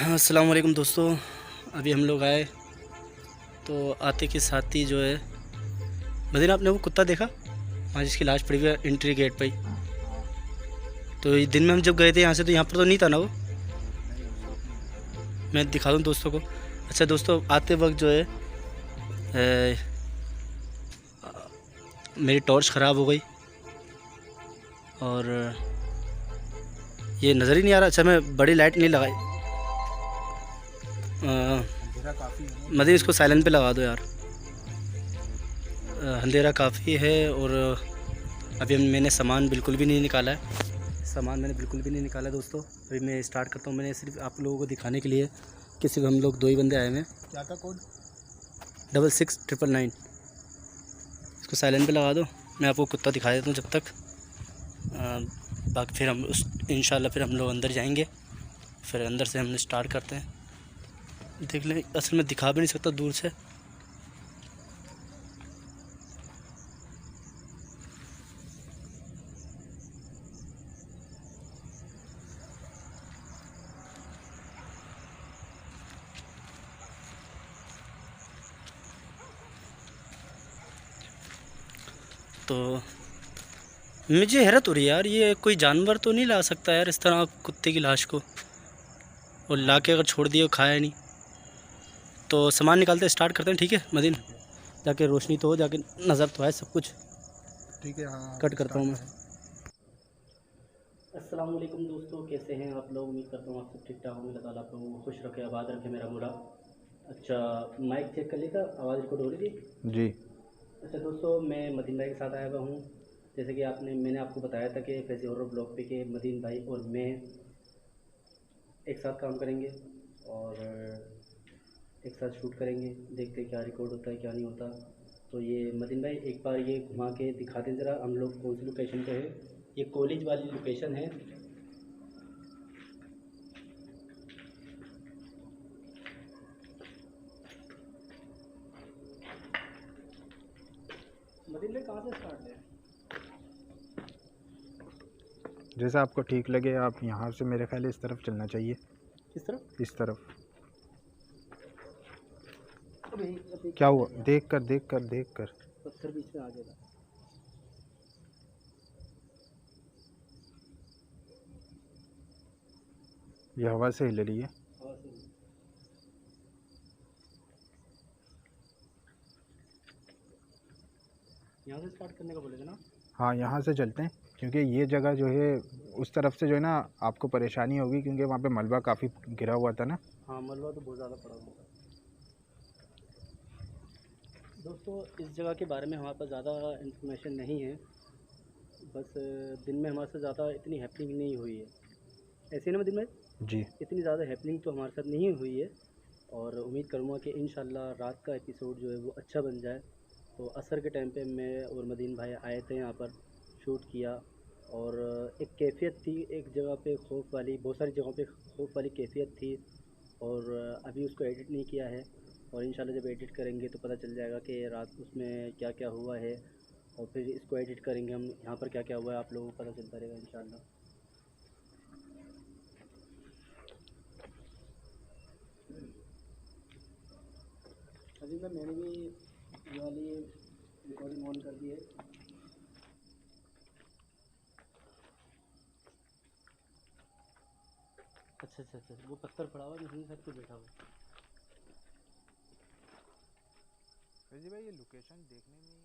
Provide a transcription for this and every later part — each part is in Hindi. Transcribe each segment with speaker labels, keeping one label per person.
Speaker 1: हाँ, अस्सलाम वालेकुम दोस्तों। अभी हम लोग आए तो आते के साथ ही जो है मदीना, आपने वो कुत्ता देखा वहाँ जिसकी लाश पड़ी हुई है एंट्री गेट पे ही? तो ये दिन में हम जब गए थे यहाँ से तो यहाँ पर तो नहीं था ना वो।
Speaker 2: नहीं, उस वक्त नहीं था।
Speaker 1: मैं दिखा दूँ दोस्तों को। अच्छा दोस्तों, आते वक्त जो है ए, मेरी टॉर्च ख़राब हो गई और ये नज़र ही नहीं आ रहा। अच्छा, मैं बड़ी लाइट नहीं लगाई।
Speaker 2: अंधेरा काफ़ी है ना,
Speaker 1: मदीना,
Speaker 2: बिजली
Speaker 1: इसको
Speaker 2: नहीं
Speaker 1: साइलेंट
Speaker 2: है।
Speaker 1: पे लगा दो यार। अंधेरा काफ़ी है और अभी मैंने सामान बिल्कुल भी नहीं निकाला है। सामान मैंने बिल्कुल भी नहीं निकाला दोस्तों। अभी मैं स्टार्ट करता हूँ। मैंने सिर्फ आप लोगों को दिखाने के लिए कि सिर्फ हम लोग 2 ही बंदे आए हुए हैं।
Speaker 2: क्या था कोड?
Speaker 1: 66 999। इसको साइलेंट पे लगा दो। मैं आपको कुत्ता दिखा देता हूँ जब तक। बाकी फिर हम उस इंशाल्लाह फिर हम लोग अंदर जाएंगे। फिर अंदर से हम स्टार्ट करते हैं। देख लें, असल में दिखा भी नहीं सकता दूर से। तो मुझे हैरत हो रही है यार, ये कोई जानवर तो नहीं ला सकता यार इस तरह कुत्ते की लाश को, और ला के अगर छोड़ दिए और खाया नहीं। तो सामान निकालते स्टार्ट करते हैं, ठीक है मदीन?
Speaker 2: ठीक है।
Speaker 1: जाके रोशनी तो हो, जाके नज़र तो आए सब कुछ।
Speaker 2: ठीक है, हाँ,
Speaker 1: कट
Speaker 2: आप
Speaker 1: करता हूँ
Speaker 2: स्टार्ट
Speaker 1: मैं।
Speaker 2: करें।
Speaker 1: अस्सलाम वालेकुम दोस्तों, कैसे हैं आप लोग? उम्मीद करता हूँ आप सब ठीक ठाक होंगे। अल्लाह ताला आप लोगों को खुश रखे, आबाद रखे, मेरा मुरा। अच्छा, माइक चेक कर लिया था, आवाज़ रिकॉर्ड हो रही थी?
Speaker 2: जी।
Speaker 1: अच्छा दोस्तों, मैं मदीन भाई के साथ आया हुआ हूँ। जैसे कि मैंने आपको बताया था कि फैज़ी हॉरर ब्लॉग पे के मदीन भाई और मैं एक साथ काम करेंगे और एक साथ शूट करेंगे। देखते हैं क्या रिकॉर्ड होता है क्या नहीं होता। तो ये मदीन भाई एक बार ये घुमा के दिखा दें ज़रा, हम लोग कौन सी लोकेशन पे है। ये कॉलेज वाली लोकेशन है। मदीन भाई कहाँ से स्टार्ट है?
Speaker 2: जैसा आपको ठीक लगे, आप यहाँ से मेरे ख्याल इस तरफ चलना चाहिए।
Speaker 1: किस तरफ?
Speaker 2: इस तरफ।
Speaker 1: अभी अभी
Speaker 2: क्या
Speaker 1: क्या
Speaker 2: हुआ?
Speaker 1: है यार,
Speaker 2: देख कर देख कर देख कर।
Speaker 1: पत्थर बीच में आ गया था।
Speaker 2: ये हवा से हिल रही है।
Speaker 1: हवा से यहाँ से स्टार्ट करने का बोले थे ना?
Speaker 2: हाँ, यहाँ से चलते हैं, क्योंकि ये जगह जो है उस तरफ से जो है ना, आपको परेशानी होगी, क्योंकि वहाँ पे मलबा काफ़ी गिरा हुआ था ना।
Speaker 1: हाँ, मलबा तो बहुत ज़्यादा पड़ा हुआ था। दोस्तों, इस जगह के बारे में हमारे पास ज़्यादा इन्फॉर्मेशन नहीं है। बस दिन में हमारे साथ ज़्यादा इतनी हैपनिंग नहीं हुई है। ऐसे ही ना दिन में
Speaker 2: जी।
Speaker 1: इतनी ज़्यादा हैपनिंग तो हमारे साथ नहीं हुई है। और उम्मीद करूँगा कि इंशाल्लाह रात का एपिसोड जो है वो अच्छा बन जाए। तो असर के टाइम पे मैं और मदीन भाई आए थे यहाँ पर, शूट किया। और एक कैफ़ियत थी एक जगह पे खौफ वाली, बहुत सारी जगहों पे खौफ वाली कैफ़ियत थी। और अभी उसको एडिट नहीं किया है। और इंशाल्लाह जब एडिट करेंगे तो पता चल जाएगा कि रात उसमें क्या क्या हुआ है। और फिर इसको एडिट करेंगे हम, यहाँ पर क्या क्या हुआ है आप लोगों को पता चलता रहेगा इंशाल्लाह। अभी मैंने भी ये वाली रिकॉर्डिंग ऑन कर दी है। अच्छा अच्छा अच्छा, वो पत्थर पड़ा हुआ है, मैं छत पे बैठा हुआ।
Speaker 2: फैजी भाई, ये लोकेशन देखने में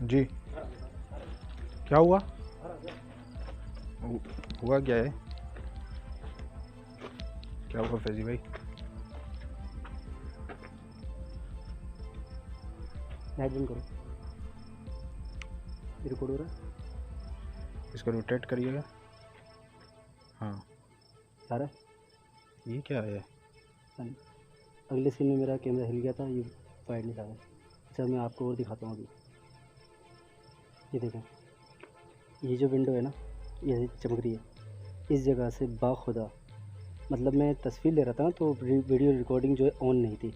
Speaker 2: जी, क्या हुआ? हुआ क्या है? क्या हुआ फैजी भाई?
Speaker 1: लाइट बंद करो, रिकॉर्ड हो रहा है।
Speaker 2: इसको रोटेट करिएगा। हाँ,
Speaker 1: आ रहा
Speaker 2: ये क्या है?
Speaker 1: है। अगले सीन में मेरा कैमरा हिल गया था, ये फाइट नहीं था। अच्छा मैं आपको और दिखाता हूँ अभी। ये देखें, ये जो विंडो है ना, ये चमक रही है। इस जगह से बाखुदा, मतलब मैं तस्वीर ले रहा था ना, तो वीडियो रिकॉर्डिंग जो है ऑन नहीं थी।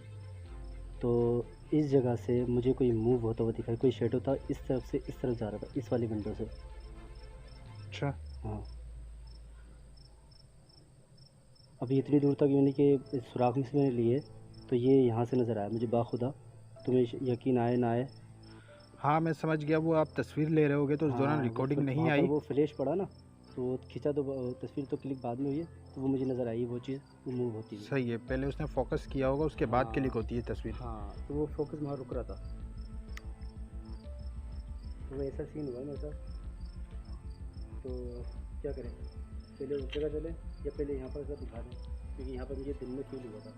Speaker 1: तो इस जगह से मुझे कोई मूव होता हुआ दिखा, कोई शेडो था इस तरफ से इस तरफ जा रहा था, इस वाली विंडो से।
Speaker 2: अच्छा,
Speaker 1: हाँ, अभी इतनी दूर तक यानी कि सुराख में से मैंने लिए, तो ये यहाँ से नज़र आया मुझे बाखुदा। तुम्हें यकीन आए ना आए।
Speaker 2: हाँ मैं समझ गया। वो आप तस्वीर ले रहे होगे तो उस दौरान
Speaker 1: हाँ,
Speaker 2: रिकॉर्डिंग नहीं
Speaker 1: वहाँ पर
Speaker 2: आई।
Speaker 1: वो फ्लैश पड़ा ना, तो खींचा तो तस्वीर तो क्लिक बाद में हुई है, तो वो मुझे नज़र आई वो चीज़, वो मूव होती हुई।
Speaker 2: सही है, पहले उसने फोकस किया होगा, उसके बाद क्लिक
Speaker 1: हाँ
Speaker 2: होती है तस्वीर।
Speaker 1: हाँ, तो वो फोकस वहाँ रुक रहा था। तो वो ऐसा सीन हुआ मेरे साथ। तो क्या करें, पहले उस जगह चले या पहले यहाँ पर सब दिखा दें, क्योंकि यहाँ पर मुझे दिन में फील हुआ था।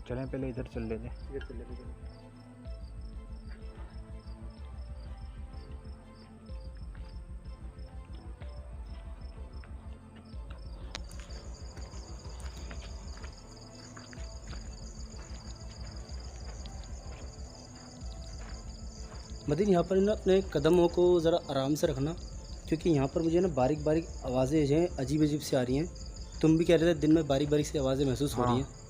Speaker 2: चलें पहले इधर चल लेते हैं।
Speaker 1: इधर चले चले। मदीन, यहाँ पर ना अपने कदमों को ज़रा आराम से रखना, क्योंकि यहाँ पर मुझे ना बारीक बारीक आवाज़ें जो हैं अजीब अजीब सी आ रही हैं। तुम भी कह रहे थे दिन में बारीक बारीक सी आवाज़ें महसूस हो रही
Speaker 2: हाँ
Speaker 1: हैं।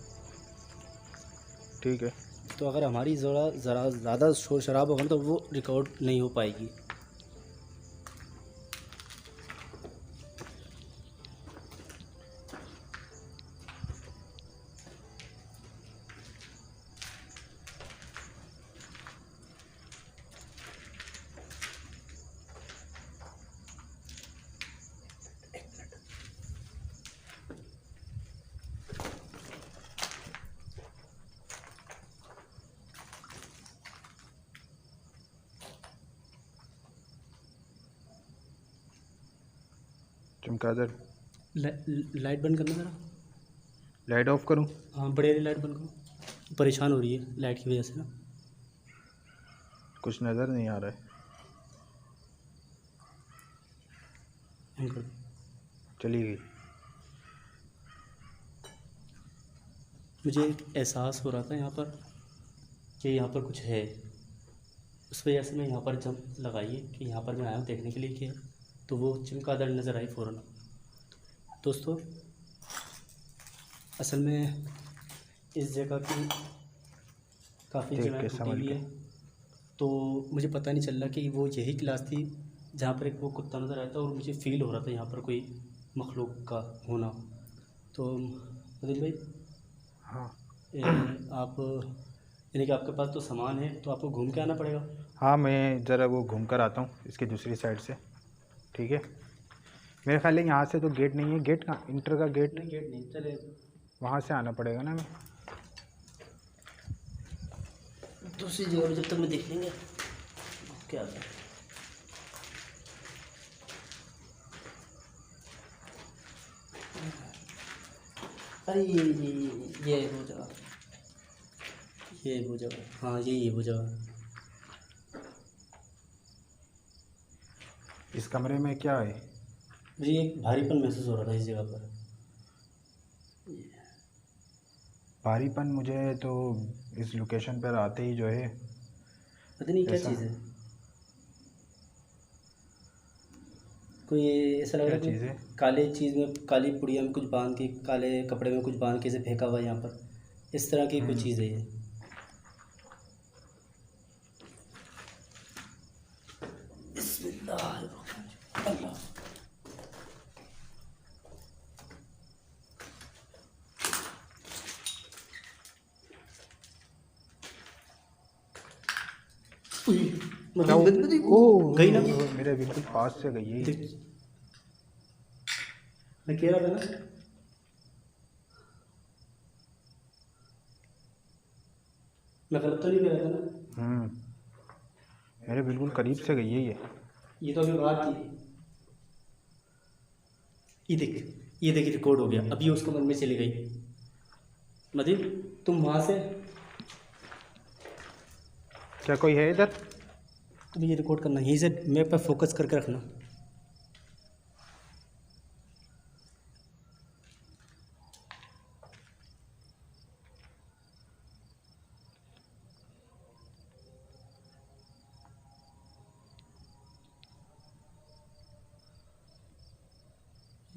Speaker 2: ठीक है।
Speaker 1: तो अगर हमारी ज़रा ज़्यादा शोर शराब होगा ना, तो वो रिकॉर्ड नहीं हो पाएगी।
Speaker 2: चमगादड़,
Speaker 1: लाइट बंद करना ज़रा।
Speaker 2: लाइट ऑफ करूं?
Speaker 1: हाँ, बड़े वाली लाइट बंद करो, परेशान हो रही है लाइट की वजह से ना।
Speaker 2: कुछ नज़र नहीं आ रहा है।
Speaker 1: बंद कर दो।
Speaker 2: चली गई।
Speaker 1: मुझे एक एहसास हो रहा था यहाँ पर कि यहाँ पर कुछ है, उस वजह से मैं यहाँ पर जंप लगाई है कि यहाँ पर मैं आया हूँ देखने के लिए कि है। तो वो चमगादड़ नज़र आई फ़ौरन। दोस्तों, असल में इस जगह की काफ़ी
Speaker 2: देख
Speaker 1: जगह
Speaker 2: के
Speaker 1: टूटी
Speaker 2: समझ
Speaker 1: हुई
Speaker 2: के।
Speaker 1: है, तो मुझे पता नहीं चल रहा कि वो यही क्लास थी जहाँ पर एक वो कुत्ता नज़र आया था, और मुझे फ़ील हो रहा था यहाँ पर कोई मखलूक का होना। तो अदिल भाई,
Speaker 2: हाँ
Speaker 1: आप यानी कि आपके पास तो सामान है, तो आपको घूम के आना पड़ेगा।
Speaker 2: हाँ, मैं ज़रा वो घूम कर आता हूँ इसकी दूसरी साइड से। ठीक है, मेरे ख्याल है यहाँ से तो गेट नहीं है। गेट का इंटर का गेट
Speaker 1: नहीं, गेट नहीं, चले
Speaker 2: वहाँ से आना पड़ेगा ना हमें।
Speaker 1: दूसरी जगह पर जब तक मैं देख लेंगे क्या है। अरे ये है वो जगह, ये है वो जगह, हाँ यही है वो जगह।
Speaker 2: इस कमरे में क्या है?
Speaker 1: मुझे एक भारीपन महसूस हो रहा था इस जगह पर।
Speaker 2: भारीपन मुझे तो इस लोकेशन पर आते ही जो है
Speaker 1: पता नहीं क्या
Speaker 2: ऐसा।
Speaker 1: चीज़ है, कोई ऐसा लग
Speaker 2: क्या
Speaker 1: रहा है
Speaker 2: चीज़ है?
Speaker 1: कोई काले चीज़ में, काली पुड़िया में कुछ बांध के, काले कपड़े में कुछ बांध के इसे फेंका हुआ है यहाँ पर, इस तरह की कोई चीज़ है ये। बिस्मिल्लाह।
Speaker 2: ओह
Speaker 1: गई ना,
Speaker 2: मेरे बिल्कुल पास से गई है।
Speaker 1: मैं कह रहा था ना, मैं गलत तो नहीं कह रहा था ना।
Speaker 2: मेरे बिल्कुल करीब से गई है
Speaker 1: ये तो अभी बात की। ये देख रिकॉर्ड हो गया, अभी उसको मन में चली गई। मदीन तुम वहाँ से,
Speaker 2: क्या कोई है इधर?
Speaker 1: तुम्हें ये रिकॉर्ड करना, यहीं से मैप पर फोकस करके रखना।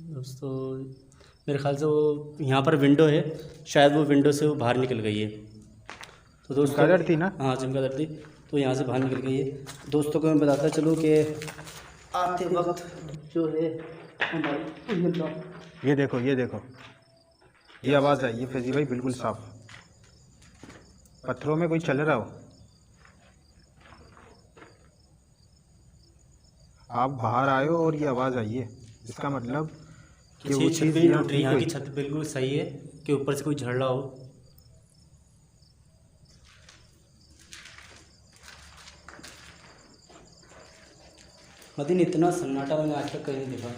Speaker 1: दोस्तों मेरे ख्याल से वो यहाँ पर विंडो है, शायद वो विंडो से वो बाहर निकल गई है। तो दोस्तों
Speaker 2: चमगादड़ थी ना?
Speaker 1: हाँ चमगादड़ थी, तो यहाँ से बाहर निकल गई है। दोस्तों को मैं बताता चलूँ कि आते वक्त जो है हमारी
Speaker 2: ये देखो ये आवाज़ आई, ये फैजी भाई बिल्कुल साफ। पत्थरों में कोई चल रहा हो, आप बाहर आए हो और ये आवाज़ आई है, इसका मतलब कि वो
Speaker 1: छत
Speaker 2: चीज़
Speaker 1: भी नहीं टूट रही,
Speaker 2: थी
Speaker 1: यहाँ की
Speaker 2: कोई।
Speaker 1: छत बिल्कुल सही है कि ऊपर से कोई झड़ रहा हो। मदीन इतना सन्नाटा मैंने आज तक कहीं नहीं देखा।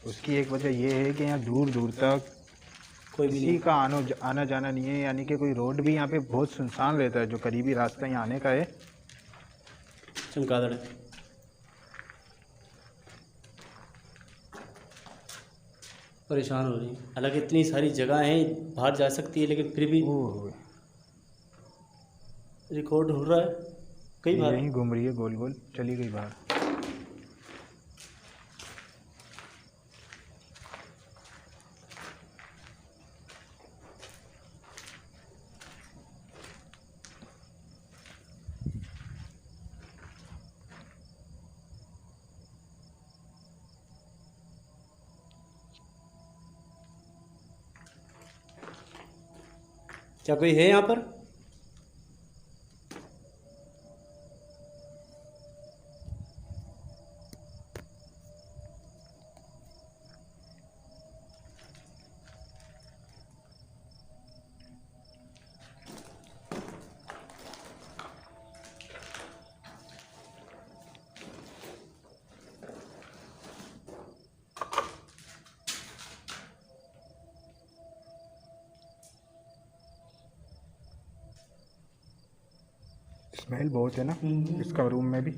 Speaker 2: उसकी एक वजह ये है कि यहाँ दूर दूर तक
Speaker 1: कोई भी
Speaker 2: किसी
Speaker 1: नहीं।
Speaker 2: का आना जाना नहीं है, यानी कि कोई रोड भी यहाँ पे बहुत सुनसान रहता है। जो करीबी रास्ता यहाँ आने का है,
Speaker 1: चमगादड़ है। परेशान हो रही है, हालांकि इतनी सारी जगह हैं बाहर जा सकती है, लेकिन फिर भी
Speaker 2: ओह
Speaker 1: रिकॉर्ड हो रहा है कई बार।
Speaker 2: यहीं घूम रही है गोल गोल, चली गई बाहर।
Speaker 1: क्या कोई है यहाँ पर?
Speaker 2: स्मेल बहुत है ना इसका रूम में भी।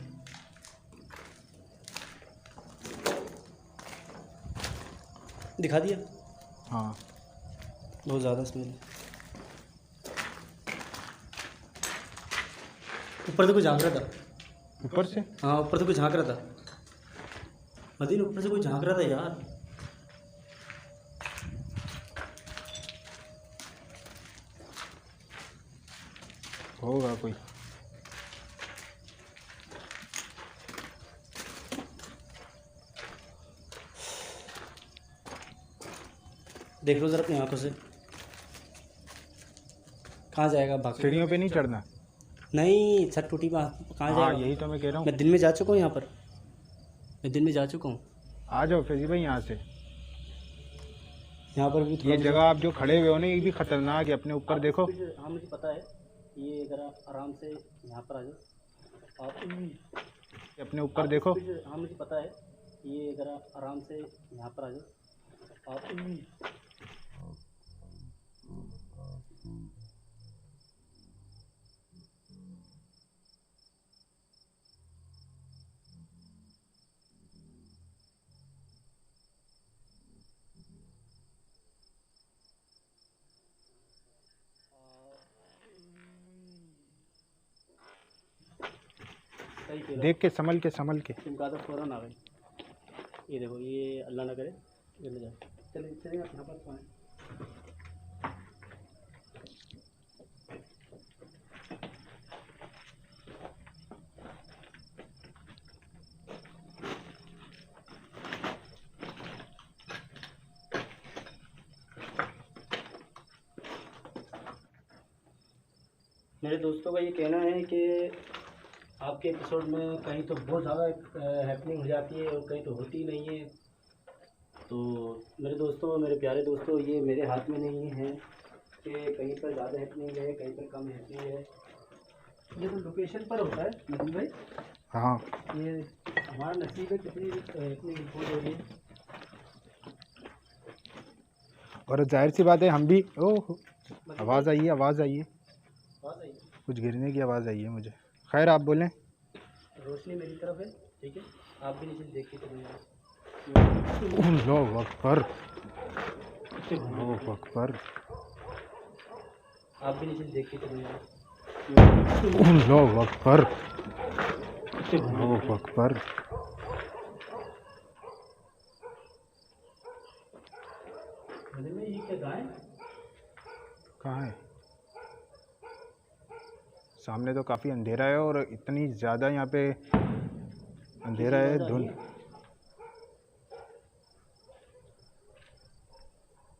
Speaker 1: दिखा दिया?
Speaker 2: हाँ
Speaker 1: बहुत ज़्यादा स्मेल है। ऊपर से कोई झांक रहा था।
Speaker 2: ऊपर से?
Speaker 1: हाँ ऊपर से कोई झांक रहा था। मदीन ऊपर से कोई झांक रहा था यार।
Speaker 2: होगा कोई।
Speaker 1: देख लो जरा अपनी आंखों से। कहाँ जाएगा बाकी?
Speaker 2: सीढ़ियों पे नहीं चढ़ना।
Speaker 1: नहीं छत टूटी कहाँ
Speaker 2: हाँ
Speaker 1: जाएगा?
Speaker 2: यही तो मैं कह रहा हूँ।
Speaker 1: मैं दिन में जा चुका हूँ यहाँ पर, मैं दिन में जा चुका हूँ।
Speaker 2: आ जाओ फैजी भाई यहाँ से।
Speaker 1: यहाँ पर भी
Speaker 2: ये जगह आप जो खड़े हुए हो ना, ये भी खतरनाक है। अपने ऊपर देखो।
Speaker 1: हाँ मुझे पता है, ये ज़रा आराम से यहाँ पर आ जाओ आप।
Speaker 2: अपने ऊपर देखो।
Speaker 1: हाँ मुझे पता है, ये ज़रा आराम से यहाँ पर आ जाओ आप।
Speaker 2: देख के संभल के
Speaker 1: चमगादड़ फ़ौरन आ गई। ये देखो, ये अल्लाह ना करे जल्दी जाओ। चलिए चलिए आप यहाँ पर पाएँ। मेरे दोस्तों का ये कहना है कि आपके एपिसोड में कहीं तो बहुत ज़्यादा हैपनिंग हो जाती है और कहीं तो होती नहीं है। तो मेरे दोस्तों, मेरे प्यारे दोस्तों, ये मेरे हाथ में नहीं है कि कहीं पर ज़्यादा हैपनिंग है, कहीं पर कम हैपनिंग है। ये तो लोकेशन पर होता है मदन भाई।
Speaker 2: हाँ,
Speaker 1: ये हमारा नसीब है, कितनी इतनी रिपोर्ट हो रही है।
Speaker 2: और जाहिर सी बात है हम भी ओह
Speaker 1: मदन
Speaker 2: आवाज़
Speaker 1: भाई,
Speaker 2: आई है, आवाज़ आई है,
Speaker 1: बात आई।
Speaker 2: कुछ गिरने की आवाज़ आई है मुझे। खैर आप बोलें।
Speaker 1: रोशनी मेरी तरफ है, ठीक है, आप भी नीचे देख के चलिए।
Speaker 2: अल्लाहु अकबर, अल्लाहु अकबर,
Speaker 1: आप भी नीचे देख के चलिए।
Speaker 2: अल्लाहु अकबर, अल्लाहु अकबर।
Speaker 1: मदन भाई ये क्या गाय?
Speaker 2: कहाँ है? सामने तो काफ़ी अंधेरा है और इतनी ज़्यादा यहाँ पे अंधेरा है, धुंध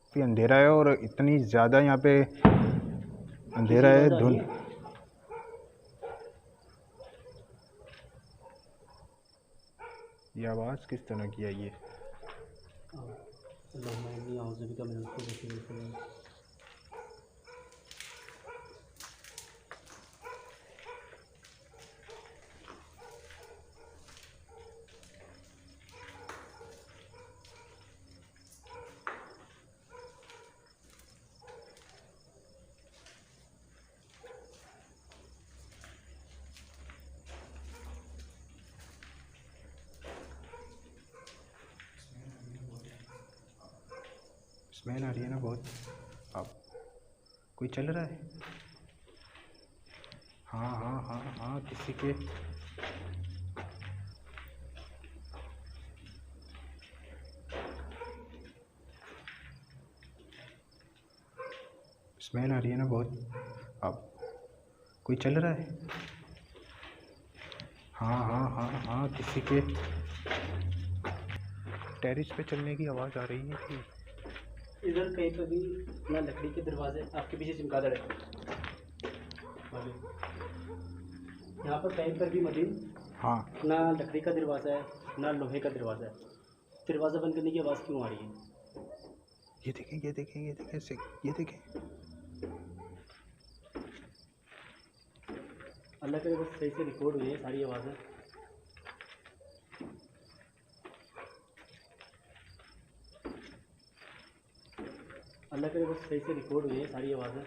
Speaker 2: काफ़ी अंधेरा है और इतनी ज़्यादा यहाँ पे अंधेरा है, धुंध ये आवाज़ किस तरह की है ये? स्मेल आ रही है ना बहुत। अब कोई चल रहा है? हाँ हाँ हाँ हाँ, किसी के स्मेल आ रही है ना बहुत। अब कोई चल रहा है? हाँ हाँ हाँ हाँ, किसी के टेरिस पे चलने की आवाज़ आ रही है कि
Speaker 1: इधर कहीं पर भी ना लकड़ी के दरवाजे, आपके पीछे चमगादड़ है। यहाँ पर कहीं पर भी मदीन
Speaker 2: हाँ,
Speaker 1: ना लकड़ी का दरवाज़ा है ना लोहे का दरवाज़ा है। दरवाज़ा बंद करने की आवाज़ क्यों आ रही है?
Speaker 2: ये देखें, ये देखें, ये देखें, ये देखें।
Speaker 1: अल्लाह करे बस सही से रिकॉर्ड हुई है सारी आवाज़ें। अल्लाह करे बस सही से रिकॉर्ड हुई है सारी आवाज़ें।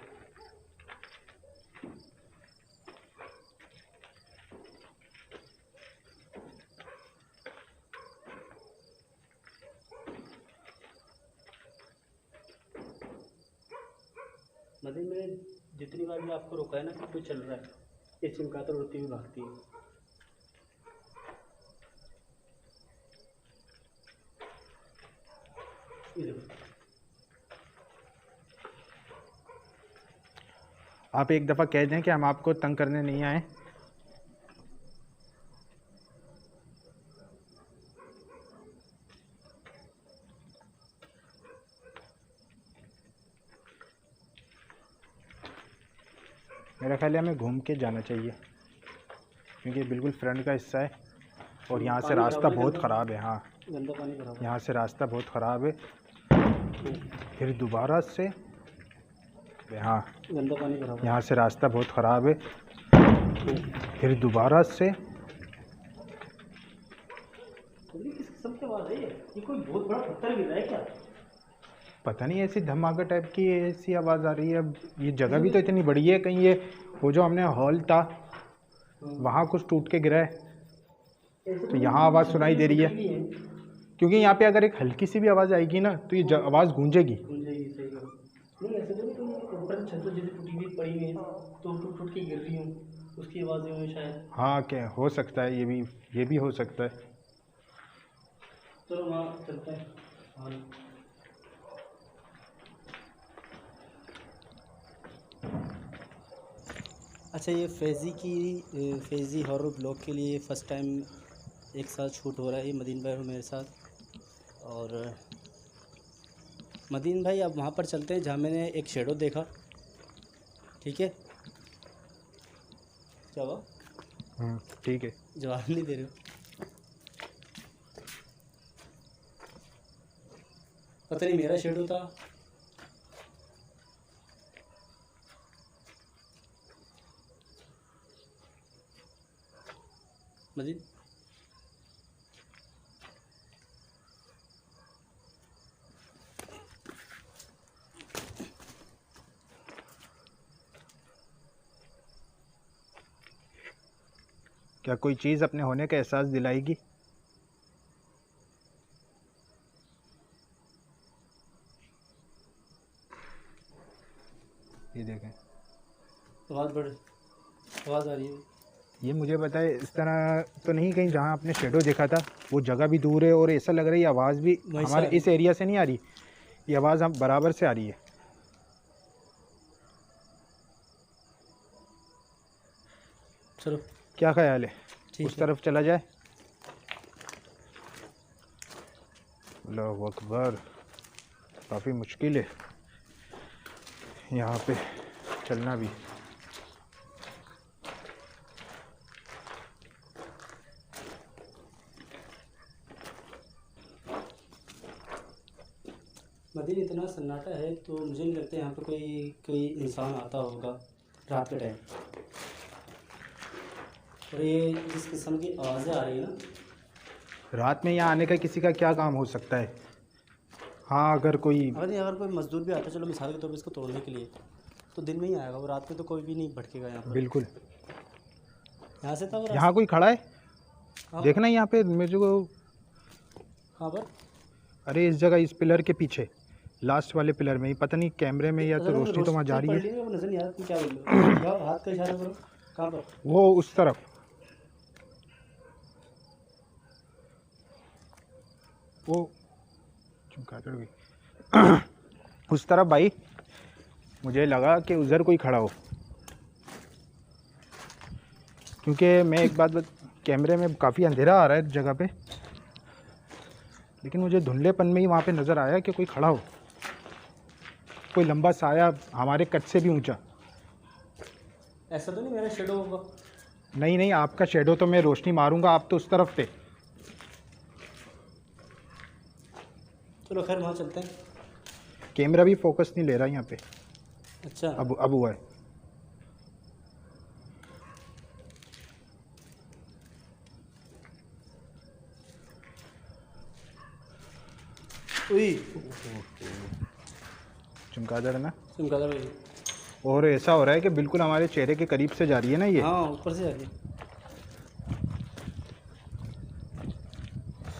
Speaker 1: मदीन में जितनी बार भी आपको रोका है ना कि कोई चल रहा है, ये चिमकाता उड़ती हुई भागती है। ये देखो,
Speaker 2: आप एक दफ़ा कह दें कि हम आपको तंग करने नहीं आए। मेरा ख्याल है हमें घूम के जाना चाहिए क्योंकि बिल्कुल फ्रंट का हिस्सा है और यहाँ से
Speaker 1: पानी भरा
Speaker 2: रास्ता
Speaker 1: हुआ है,
Speaker 2: बहुत
Speaker 1: गंदा
Speaker 2: ख़राब है। हाँ,
Speaker 1: गंदा पानी भरा हुआ है।
Speaker 2: यहाँ से रास्ता बहुत ख़राब है। फिर दोबारा से हाँ,
Speaker 1: गंदा पानी भरा हुआ है।
Speaker 2: यहाँ से रास्ता बहुत ख़राब है। फिर दोबारा से
Speaker 1: ये किस किस्म की आवाज़ है ये कोई बहुत बड़ा पत्थर गिर रहा है क्या?
Speaker 2: पता नहीं, ऐसी धमाका टाइप की ऐसी आवाज़ आ रही है। अब ये जगह भी तो इतनी बड़ी है, कहीं ये वो जो हमने हॉल था वहाँ कुछ टूट के गिरा है तो यहाँ आवाज़ सुनाई दे रही है। क्योंकि यहाँ पे अगर एक हल्की सी भी आवाज़ आएगी ना तो ये आवाज़ गूंजेगी।
Speaker 1: गूंजेगी, सही कहा। नहीं ऐसे तो नहीं, तो ऊपर छत पर जैसे टूटी हुई पड़ी हुई है तो टूट टूट के गिर रही हूँ, उसकी आवाज़ें हुई शायद।
Speaker 2: हाँ, क्या हो सकता है, ये भी हो सकता है।
Speaker 1: चलो वहाँ चलते हैं। हाँ, अच्छा ये फैज़ी हॉरर ब्लॉग के लिए फ़र्स्ट टाइम एक साथ शूट हो रहा है। ये मदीन भाई हो मेरे साथ। और मदीन भाई अब वहाँ पर चलते हैं जहाँ मैंने एक शेडो देखा, ठीक है? क्या हुआ?
Speaker 2: ठीक है।
Speaker 1: जवाब नहीं दे रहे हो। पता नहीं मेरा शेडो था मजीद
Speaker 2: क्या कोई चीज़ अपने होने का एहसास दिलाएगी? ये देखें,
Speaker 1: आवाज़ आ रही है।
Speaker 2: ये मुझे बताए इस तरह तो नहीं कहीं जहाँ आपने शेडो देखा था वो जगह भी दूर है और ऐसा लग रहा है ये आवाज़ भी
Speaker 1: वहीं से आ
Speaker 2: हमारे
Speaker 1: रही
Speaker 2: इस एरिया से नहीं आ रही, ये आवाज़ हम बराबर से आ रही है।
Speaker 1: चलो
Speaker 2: क्या ख्याल है,
Speaker 1: ठीक
Speaker 2: उस
Speaker 1: है।
Speaker 2: तरफ चला जाए? अल्लाहु अकबर, काफ़ी मुश्किल है यहाँ पे चलना भी।
Speaker 1: मदीन इतना सन्नाटा है तो मुझे नहीं लगता यहाँ पे कोई कोई इंसान आता होगा रात के टाइम। और ये जिस किस्म की आवाज़ें आ रही है ना,
Speaker 2: रात में यहाँ आने का किसी का क्या काम हो सकता है? हाँ, अगर कोई
Speaker 1: अगर कोई मजदूर भी आता है, चलो मिसाल के तौर पर इसको तोड़ने के लिए, तो दिन में ही आएगा वो, रात में तो कोई भी नहीं भटकेगा यहाँ पर।
Speaker 2: बिल्कुल।
Speaker 1: यहाँ से था वो
Speaker 2: यहाँ कोई खड़ा है,
Speaker 1: हाँ।
Speaker 2: देखना यहाँ पे मेरे को।
Speaker 1: हाँ पर
Speaker 2: अरे इस जगह, इस पिलर के पीछे, लास्ट वाले पिलर में ही, पता नहीं कैमरे में या तो रोशनी तो वहाँ जा रही है।
Speaker 1: वो नजर नहीं आ रहा, तुम क्या बोल रहे हो? जाओ, हाथ का इशारा करो। कहाँ पर?
Speaker 2: वो उस तरफ, वो चमगादड़ गई उस तरफ भाई, मुझे लगा कि उधर कोई खड़ा हो, क्योंकि मैं एक बात कैमरे में काफ़ी अंधेरा आ रहा है जगह पे, लेकिन मुझे धुंधलेपन में ही वहाँ पे नज़र आया कि कोई खड़ा हो, कोई लंबा साया हमारे कट से भी ऊंचा।
Speaker 1: ऐसा तो नहीं मेरा शेडो होगा?
Speaker 2: नहीं नहीं, आपका शेडो तो मैं रोशनी मारूंगा, आप तो उस तरफ थे।
Speaker 1: चलो खैर वहाँ चलते हैं।
Speaker 2: कैमरा भी फोकस नहीं ले रहा यहाँ पे।
Speaker 1: अच्छा,
Speaker 2: अब हुआ है। चमगादड़ ना,
Speaker 1: चमगादड़ भाई।
Speaker 2: और ऐसा हो रहा है कि बिल्कुल हमारे चेहरे के करीब से जा रही है ना ये।
Speaker 1: हाँ, ऊपर से जा रही है।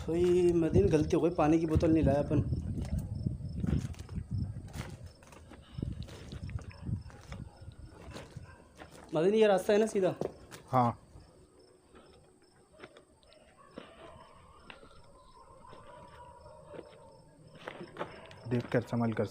Speaker 1: कोई मदीन गलती हो गई, पानी की बोतल नहीं लाया अपन। मदीन ये रास्ता है ना सीधा?
Speaker 2: हाँ, देख कर संभल कर।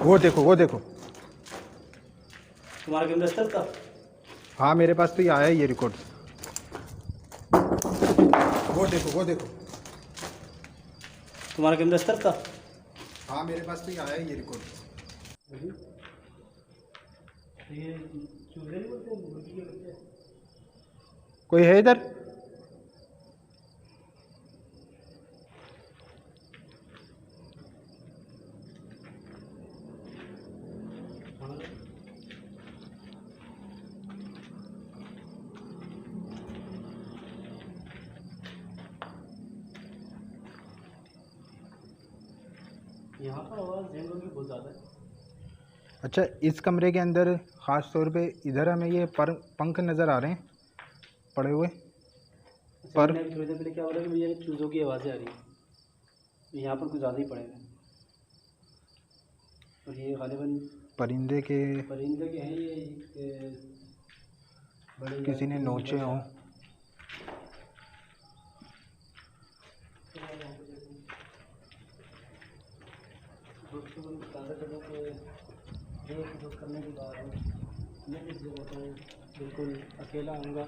Speaker 2: वो देखो।
Speaker 1: तुम्हारा कैमरा इस तरफ था?
Speaker 2: हाँ, मेरे पास तो ये आया है, ये रिकॉर्ड। वो देखो।
Speaker 1: तुम्हारा कैमरा इस तरफ था?
Speaker 2: हाँ, मेरे पास तो ये आया है, ये रिकॉर्ड। कोई है इधर?
Speaker 1: यहाँ पर आवाज़ जंगल की बहुत ज़्यादा है।
Speaker 2: अच्छा, इस कमरे के अंदर ख़ास तौर पे इधर हमें ये पंख नज़र आ रहे हैं पड़े हुए। पर
Speaker 1: थोड़ी देर पहले क्या हो रहा है कि मुझे चूज़ों की आवाज़ें आ रही हैं, यहाँ पर कुछ ज़्यादा ही पड़े हैं। और ये गालिबन परिंदे के हैं ये, बड़े
Speaker 2: किसी ने नोचे हों।
Speaker 1: दोस्तों को ताज़ा कदों के दोस्त करने के बाद मैं इस जगह पर बिल्कुल अकेला आऊँगा।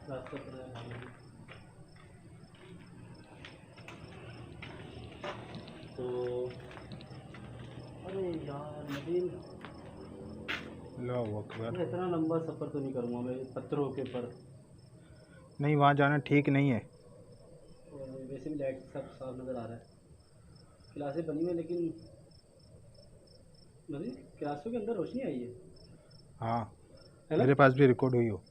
Speaker 1: रास्ते पर तो अरे यार नदीम,
Speaker 2: अल्लाहु अकबर।
Speaker 1: मैं इतना लंबा सफ़र तो नहीं करूँगा मैं पत्थरों के पर।
Speaker 2: नहीं, वहाँ जाना ठीक नहीं है।
Speaker 1: और वैसे भी लाइट सब साफ नज़र आ रहा है, क्लासें बनी हुई हैं, लेकिन नदीम क्लासों के अंदर रोशनी आई है
Speaker 2: हाँ,
Speaker 1: है ना?
Speaker 2: मेरे पास भी रिकॉर्ड हुई हो।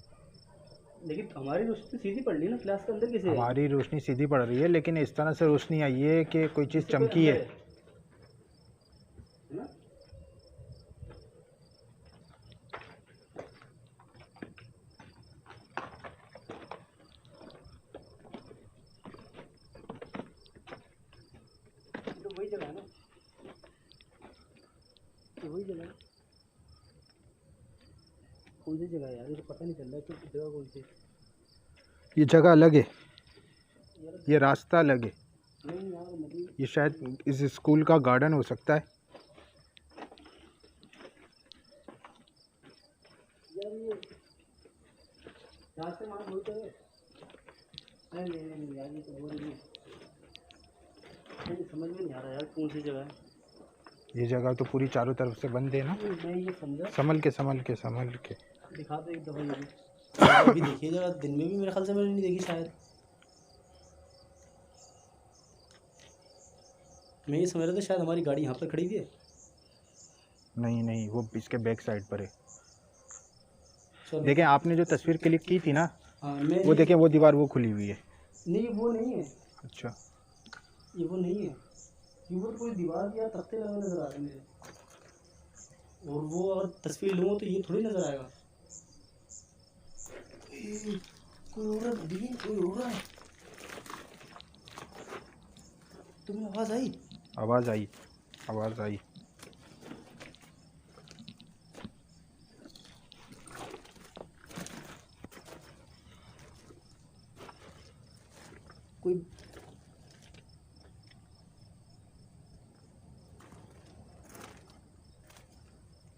Speaker 1: लेकिन हमारी रोशनी तो सीधी पड़ रही है ना, क्लास के अंदर कैसे आई?
Speaker 2: हमारी रोशनी सीधी पड़ रही है, लेकिन इस तरह से रोशनी आई है कि कोई चीज़
Speaker 1: जैसे कोई
Speaker 2: चमकी
Speaker 1: अंदर
Speaker 2: है।
Speaker 1: है ना? ये तो वही जगह है ना, ये वही जगह है। कौन सी जगह है यार, ये तो पता नहीं चल रहा है कि जगह कौन सी है।
Speaker 2: ये जगह अलग है,
Speaker 1: यार
Speaker 2: ये रास्ता अलग है।
Speaker 1: नहीं यार मतलब
Speaker 2: ये शायद इस स्कूल का गार्डन हो सकता है।
Speaker 1: यार ये रास्ते वहाँ बहुत है। नहीं नहीं नहीं यार, ये तो बोल नहीं, मुझे समझ में नहीं आ रहा यार कौन सी जगह है।
Speaker 2: ये जगह तो पूरी चारों तरफ से बंद है ना।
Speaker 1: मैं ये समझा,
Speaker 2: संभल के संभल के संभल के।
Speaker 1: दिखा दो एक दफ़ा ये भी। अभी देखिए जगह, दिन में भी मेरे ख्याल से मैंने नहीं देखी शायद। मैं ये समझ रहा था शायद हमारी गाड़ी यहाँ पर खड़ी हुई है।
Speaker 2: नहीं नहीं, वो इसके बैक साइड पर है।
Speaker 1: चलो
Speaker 2: देखें, आपने जो तस्वीर क्लिक की थी ना,
Speaker 1: हाँ मैं
Speaker 2: वो देखें, वो दीवार वो खुली हुई है।
Speaker 1: नहीं वो नहीं है,
Speaker 2: अच्छा,
Speaker 1: ये वो नहीं है, ये वो कोई दीवार या तख्ते लगे नजर आ रहे हैं मुझे। और वो अगर तस्वीर लूँ तो ये थोड़ी नजर आएगा। कोई हो रहा है, कोई हो रहा है। तुम्हें आवाज़ आई?
Speaker 2: आवाज़ आई, आवाज़ आई।
Speaker 1: कोई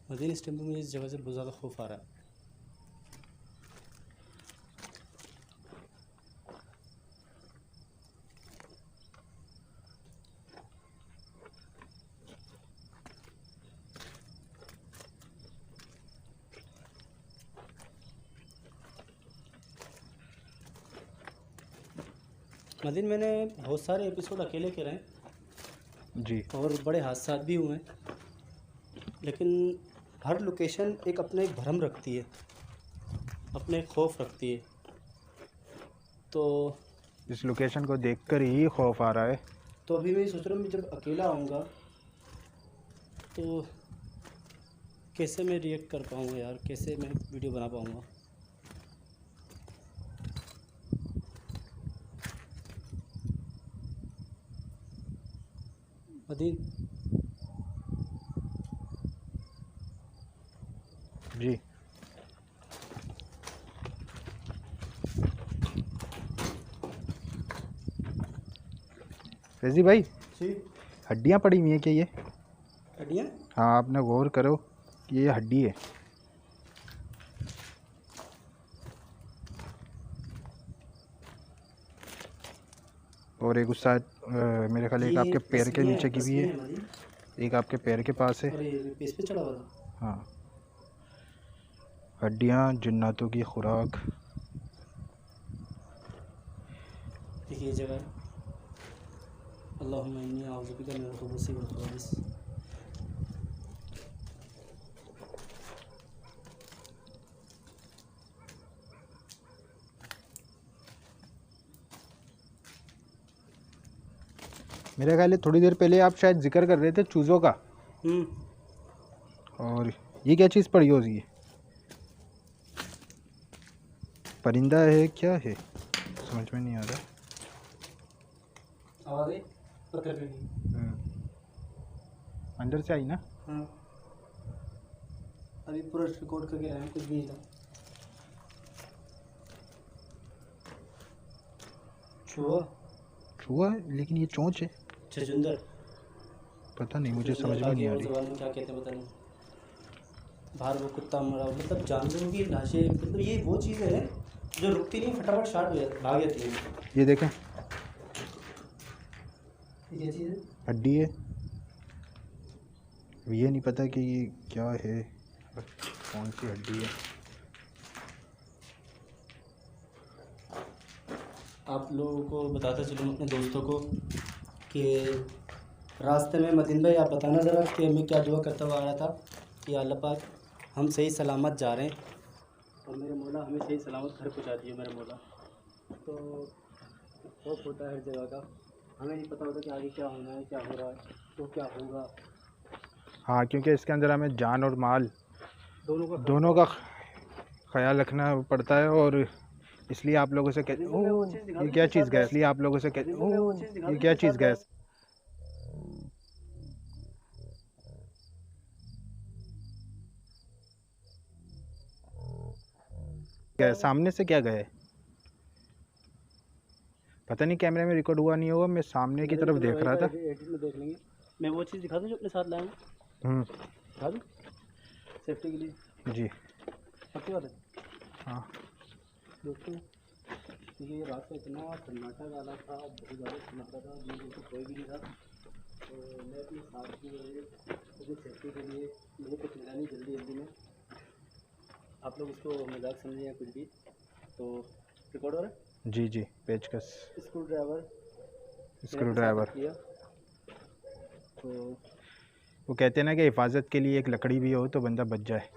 Speaker 1: मदीन, इस टाइम पे मुझे इस जगह से बहुत ज़्यादा खौफ आ रहा है। मदीन, मैंने बहुत सारे एपिसोड अकेले के रहे
Speaker 2: जी,
Speaker 1: और बड़े हादसा भी हुए हैं, लेकिन हर लोकेशन एक अपने एक भरम रखती है, अपने एक खौफ रखती है। तो
Speaker 2: इस लोकेशन को देखकर ही खौफ आ रहा है।
Speaker 1: तो अभी मैं सोच रहा हूँ, मैं जब अकेला आऊँगा तो कैसे मैं रिएक्ट कर पाऊँगा यार, कैसे मैं वीडियो बना पाऊँगा। मदीन,
Speaker 2: जी, फैजी भाई,
Speaker 1: जी
Speaker 2: हड्डियाँ पड़ी हुई हैं क्या ये?
Speaker 1: हड्डियाँ?
Speaker 2: हाँ, आपने गौर करो कि ये हड्डी है। और एक उस साइड मेरे ख्याल एक आपके पैर के नीचे की भी है, एक आपके पैर के पास है।
Speaker 1: अरे पेस पे चढ़ा हुआ था।
Speaker 2: हाँ, हड्डियाँ जिन्नातों की खुराक।
Speaker 1: देखिए ये जगह है। अल्लाहुम्मा इन्नी अऊज़ु बिका मिनल खुबूसी वल खबाइस।
Speaker 2: मेरे ख्याल है थोड़ी देर पहले आप शायद जिक्र कर रहे थे चूज़ों का, और ये क्या चीज़ पड़ी होगी? परिंदा है क्या है, समझ में नहीं आ रहा।
Speaker 1: आवाज़ आई पत्थर की।
Speaker 2: अंदर से आई ना।
Speaker 1: हाँ, अभी पूरा रिकॉर्ड करके आए हैं, कुछ भी नहीं था। छुआ
Speaker 2: छुआ है, लेकिन ये चोंच है।
Speaker 1: छछुंदर,
Speaker 2: पता नहीं, मुझे समझ में नहीं आ रही।
Speaker 1: ज़बान में क्या कहते हैं पता नहीं। बाहर वो कुत्ता मरा, मतलब जानवरों की लाशें, मतलब ये वो चीज़ है जो रुकती नहीं, फटाफट स्टार्ट हो जाती, भाग जाती है।
Speaker 2: ये देखें,
Speaker 1: ये चीज़ है।
Speaker 2: हड्डी है। ये नहीं पता कि ये क्या है, कौन सी हड्डी है।
Speaker 1: आप लोगों को बताता चलूँ अपने दोस्तों को कि रास्ते में मदीन भाई आप बताना ज़रा कि मैं क्या दुआ करता हुआ आ रहा था कि अल्लाह पाक हम सही सलामत जा रहे हैं और मेरे मौला हमें सही सलामत घर पहुँचा दिए मेरे मौला। तो खौफ होता है हर जगह का, हमें नहीं पता होता कि आगे क्या होना है, क्या हो रहा है, तो क्या होगा।
Speaker 2: हाँ, क्योंकि इसके अंदर हमें जान और माल
Speaker 1: दोनों का
Speaker 2: ख्याल रखना पड़ता है, और इसलिए आप लोगों से कहते ये क्या चीज़ गैस, इसलिए आप लोगों से कहते ये क्या चीज़ गैस। गए सामने से क्या गए, पता नहीं, कैमरे में रिकॉर्ड हुआ नहीं होगा, मैं सामने की तरफ देख रहा था।
Speaker 1: एडिट में देख लेंगे। मैं वो चीज़ दिखा दूँ जो अपने साथ लाया हूँ, दिखा दूँ सेफ्टी के लिए
Speaker 2: जी।
Speaker 1: पक्की बात है।
Speaker 2: हाँ,
Speaker 1: दोस्तों क्योंकि ये रास्ता इतना सन्नाटा वाला था, बहुत ज़्यादा सन्नाटा था, मुझे कोई भी नहीं था, तो मैं अपने साथ की अपनी सेफ्टी के लिए मुझे कुछ मिला नहीं जल्दी में। आप लोग इसको मजाक समझें या कुछ भी, तो रिकॉर्ड हो रहा है।
Speaker 2: जी जी, पेचकस,
Speaker 1: स्क्रू ड्राइवर किया। तो
Speaker 2: वो कहते हैं ना कि हिफाजत के लिए एक लकड़ी भी हो तो बंदा बच जाए।